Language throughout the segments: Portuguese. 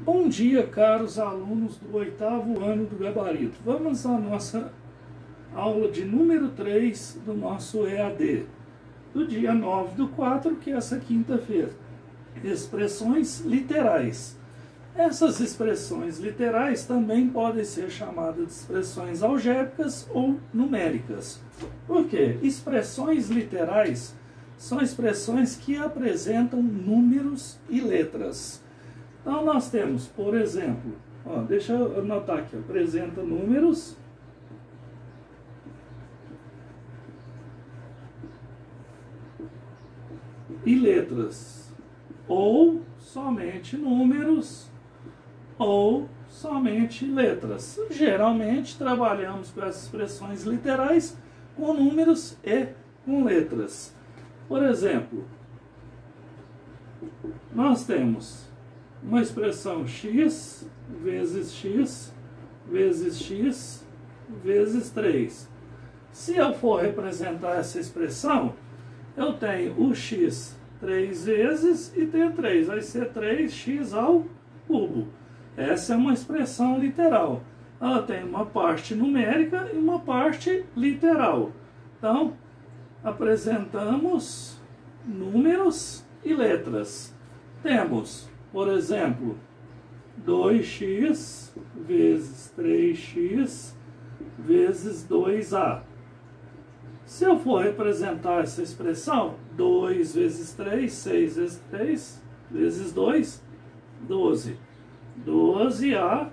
Bom dia, caros alunos do 8º ano do Gabarito. Vamos à nossa aula de número 3 do nosso EAD, do dia 9/4, que é essa quinta-feira. Expressões literais. Essas expressões literais também podem ser chamadas de expressões algébricas ou numéricas. Por quê? Expressões literais são expressões que apresentam números e letras. Então nós temos, por exemplo, deixa eu anotar aqui, apresenta números e letras, ou somente números, ou somente letras. Geralmente trabalhamos com essas expressões literais com números e com letras. Por exemplo, nós temos uma expressão x vezes x vezes x vezes 3. Se eu for representar essa expressão, eu tenho o x 3 vezes e tenho 3. Vai ser 3x ao cubo. Essa é uma expressão literal. Ela tem uma parte numérica e uma parte literal. Então, apresentamos números e letras. Temos, por exemplo, 2x vezes 3x vezes 2a. Se eu for representar essa expressão, 2 vezes 3, 6 vezes 3, vezes 2, 12. 12a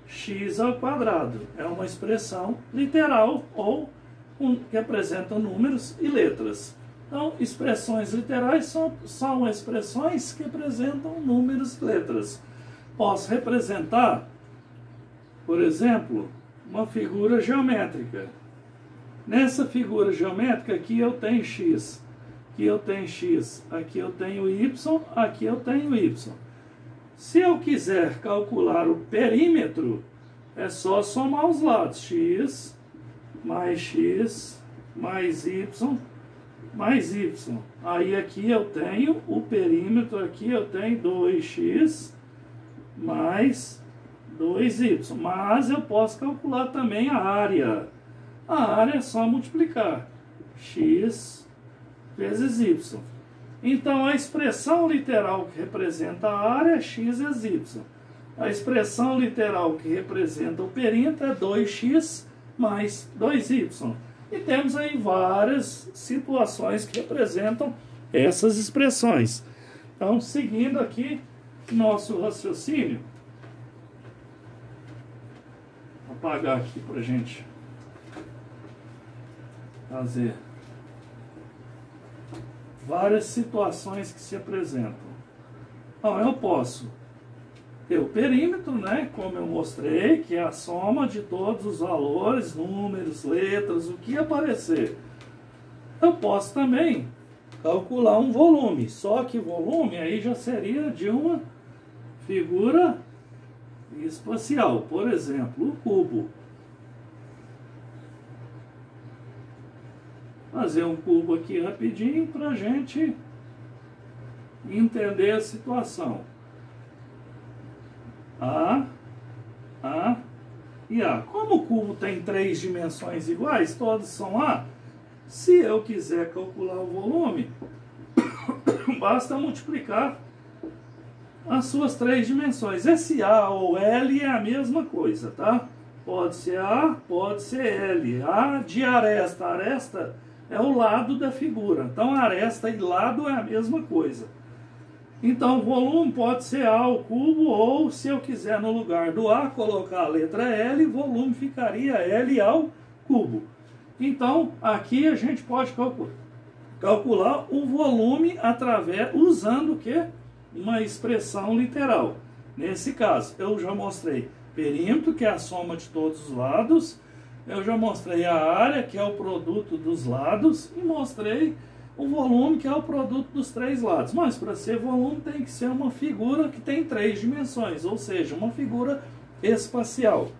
x ao quadrado. É uma expressão literal ou que apresenta números e letras. Então, expressões literais são expressões que apresentam números e letras. Posso representar, por exemplo, uma figura geométrica. Nessa figura geométrica, aqui eu tenho x, aqui eu tenho x, aqui eu tenho y, aqui eu tenho y. Se eu quiser calcular o perímetro, é só somar os lados, x mais y mais y. Aí aqui eu tenho o perímetro, aqui eu tenho 2x mais 2y. Mas eu posso calcular também a área. A área é só multiplicar x vezes y. Então a expressão literal que representa a área é x vezes y. A expressão literal que representa o perímetro é 2x mais 2y. E temos aí várias situações que representam essas expressões. Então, seguindo aqui nosso raciocínio, vou apagar aqui para a gente fazer várias situações que se apresentam. Então, eu posso ter o perímetro, né, como eu mostrei, que é a soma de todos os valores, números, letras, o que aparecer. Eu posso também calcular um volume, só que volume aí já seria de uma figura espacial, por exemplo, o cubo. Fazer um cubo aqui rapidinho para a gente entender a situação. A e A. Como o cubo tem 3 dimensões iguais, todos são A, se eu quiser calcular o volume, basta multiplicar as suas 3 dimensões. Esse A ou L é a mesma coisa, tá? Pode ser A, pode ser L. A de aresta. Aresta é o lado da figura. Então, aresta e lado é a mesma coisa. Então, o volume pode ser A ao cubo, ou se eu quiser no lugar do A colocar a letra L, o volume ficaria L ao cubo. Então, aqui a gente pode calcular o volume usando o quê? Uma expressão literal. Nesse caso, eu já mostrei perímetro, que é a soma de todos os lados. Eu já mostrei a área, que é o produto dos lados, e mostrei o volume, que é o produto dos 3 lados. Mas para ser volume tem que ser uma figura que tem 3 dimensões, ou seja, uma figura espacial.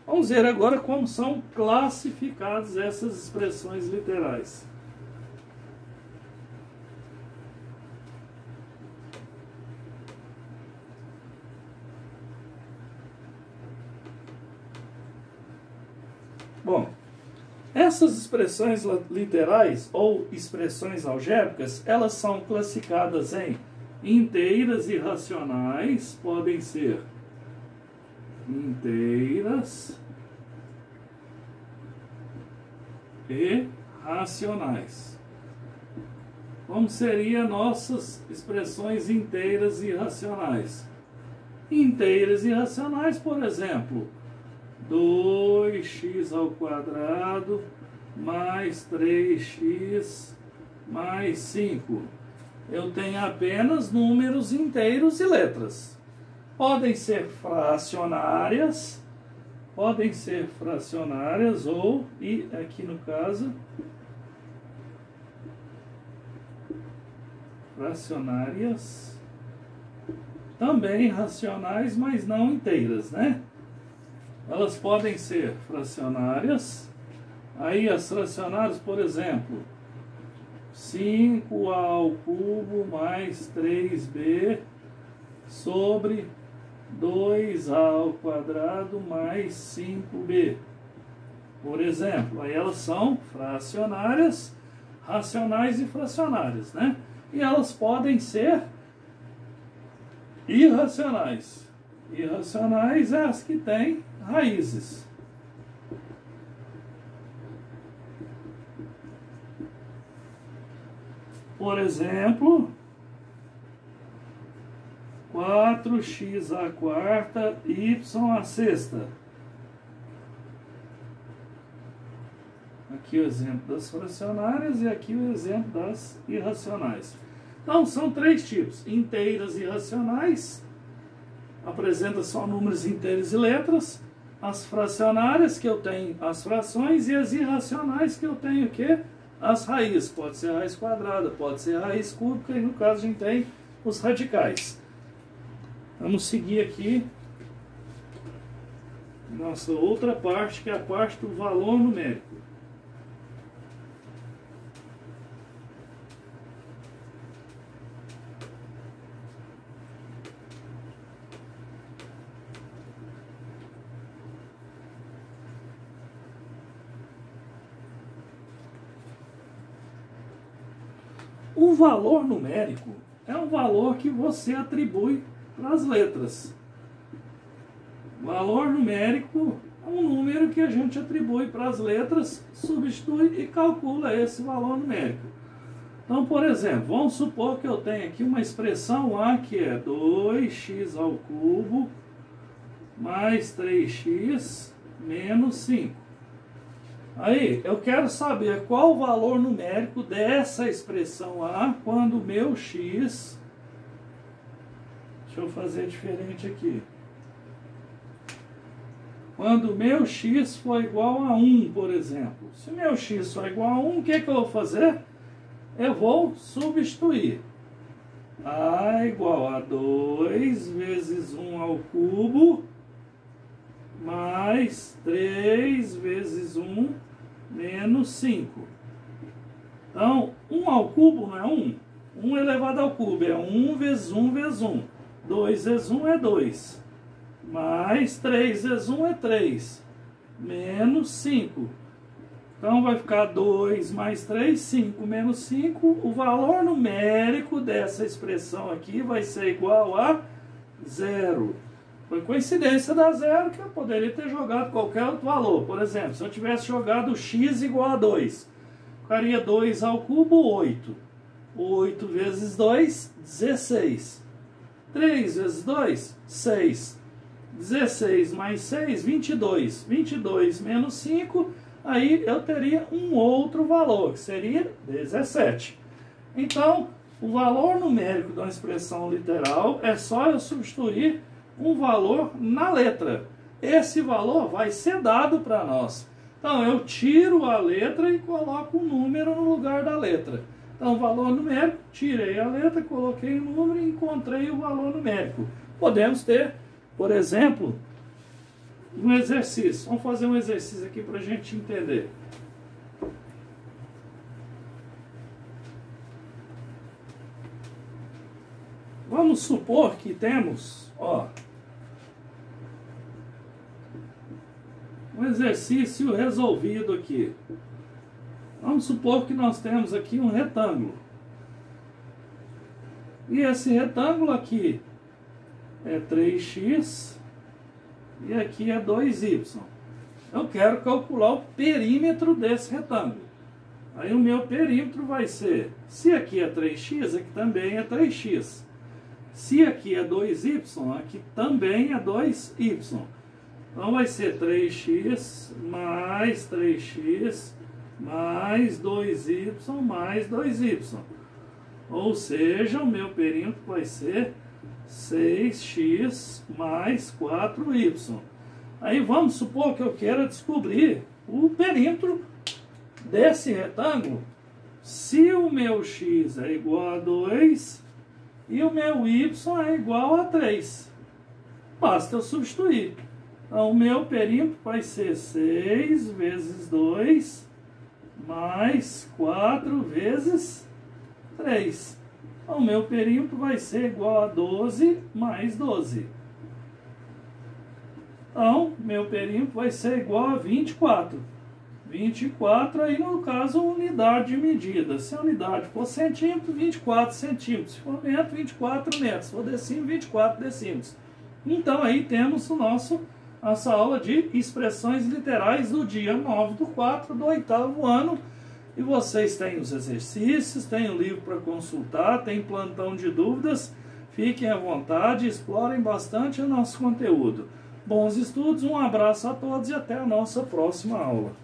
Vamos ver agora como são classificadas essas expressões literais. Bom, essas expressões literais ou expressões algébricas, elas são classificadas em inteiras e racionais, podem ser inteiras e racionais. Como seriam nossas expressões inteiras e racionais? Inteiras e racionais, por exemplo, 2x ao quadrado mais 3x mais 5. Eu tenho apenas números inteiros e letras. Podem ser fracionárias ou, e aqui no caso, fracionárias, também racionais, mas não inteiras, né? Elas podem ser fracionárias. Aí as fracionárias, por exemplo, 5a ao cubo mais 3b sobre 2a ao quadrado mais 5b. Por exemplo, aí elas são fracionárias, racionais e fracionárias, né? E elas podem ser irracionais. Irracionais é as que têm raízes. Por exemplo, 4x à quarta, y à sexta. Aqui o exemplo das fracionárias e aqui o exemplo das irracionais. Então, são três tipos. Inteiras e racionais, apresenta só números inteiros e letras. As fracionárias, que eu tenho as frações, e as irracionais, que eu tenho o quê? As raízes. Pode ser raiz quadrada, pode ser raiz cúbica, e no caso a gente tem os radicais. Vamos seguir aqui nossa outra parte, que é a parte do valor numérico. O valor numérico é um valor que você atribui para as letras. Valor numérico é um número que a gente atribui para as letras, substitui e calcula esse valor numérico. Então, por exemplo, vamos supor que eu tenho aqui uma expressão A que é 2x ao cubo mais 3x menos 5. Aí, eu quero saber qual o valor numérico dessa expressão A quando o meu x... Deixa eu fazer diferente aqui. Quando o meu x for igual a 1, por exemplo. Se o meu x for igual a 1, o que eu vou fazer? Eu vou substituir. A igual a 2 vezes 1 ao cubo mais 3 vezes 1 menos 5. Então, 1 ao cubo não é 1. 1 elevado ao cubo é 1 vezes 1 vezes 1. 2 vezes 1 é 2. Mais 3 vezes 1 é 3. Menos 5. Então, vai ficar 2 mais 3, 5 menos 5. O valor numérico dessa expressão aqui vai ser igual a 0. Foi coincidência dar 0, que eu poderia ter jogado qualquer outro valor. Por exemplo, se eu tivesse jogado x igual a 2, ficaria 2 ao cubo, 8. 8 vezes 2, 16. 3 vezes 2, 6. 16 mais 6, 22. 22 menos 5, aí eu teria um outro valor, que seria 17. Então, o valor numérico de uma expressão literal é só eu substituir um valor na letra. Esse valor vai ser dado para nós. Então, eu tiro a letra e coloco um número no lugar da letra. Então, valor numérico, tirei a letra, coloquei o número e encontrei o valor numérico. Podemos ter, por exemplo, um exercício. Vamos fazer um exercício aqui para a gente entender. Vamos supor que temos, um um exercício resolvido aqui. Vamos supor que nós temos aqui um retângulo. E esse retângulo aqui é 3x e aqui é 2y. Eu quero calcular o perímetro desse retângulo. Aí o meu perímetro vai ser, se aqui é 3x, aqui também é 3x. Se aqui é 2y, aqui também é 2y. Então vai ser 3x mais 3x mais 2y mais 2y. Ou seja, o meu perímetro vai ser 6x mais 4y. Aí vamos supor que eu queira descobrir o perímetro desse retângulo. Se o meu x é igual a 2 e o meu y é igual a 3. Basta eu substituir. Então, o meu perímetro vai ser 6 vezes 2 mais 4 vezes 3. Então, o meu perímetro vai ser igual a 12 mais 12. Então, meu perímetro vai ser igual a 24. 24 aí, no caso, unidade de medida. Se a unidade for centímetro, 24 centímetros. Se for metro, 24 metros. Se for decímetro, 24 decímetros. Então, aí temos nossa aula de expressões literais do dia 9/4 do 8º ano. E vocês têm os exercícios, têm o livro para consultar, tem plantão de dúvidas. Fiquem à vontade, explorem bastante o nosso conteúdo. Bons estudos, um abraço a todos e até a nossa próxima aula.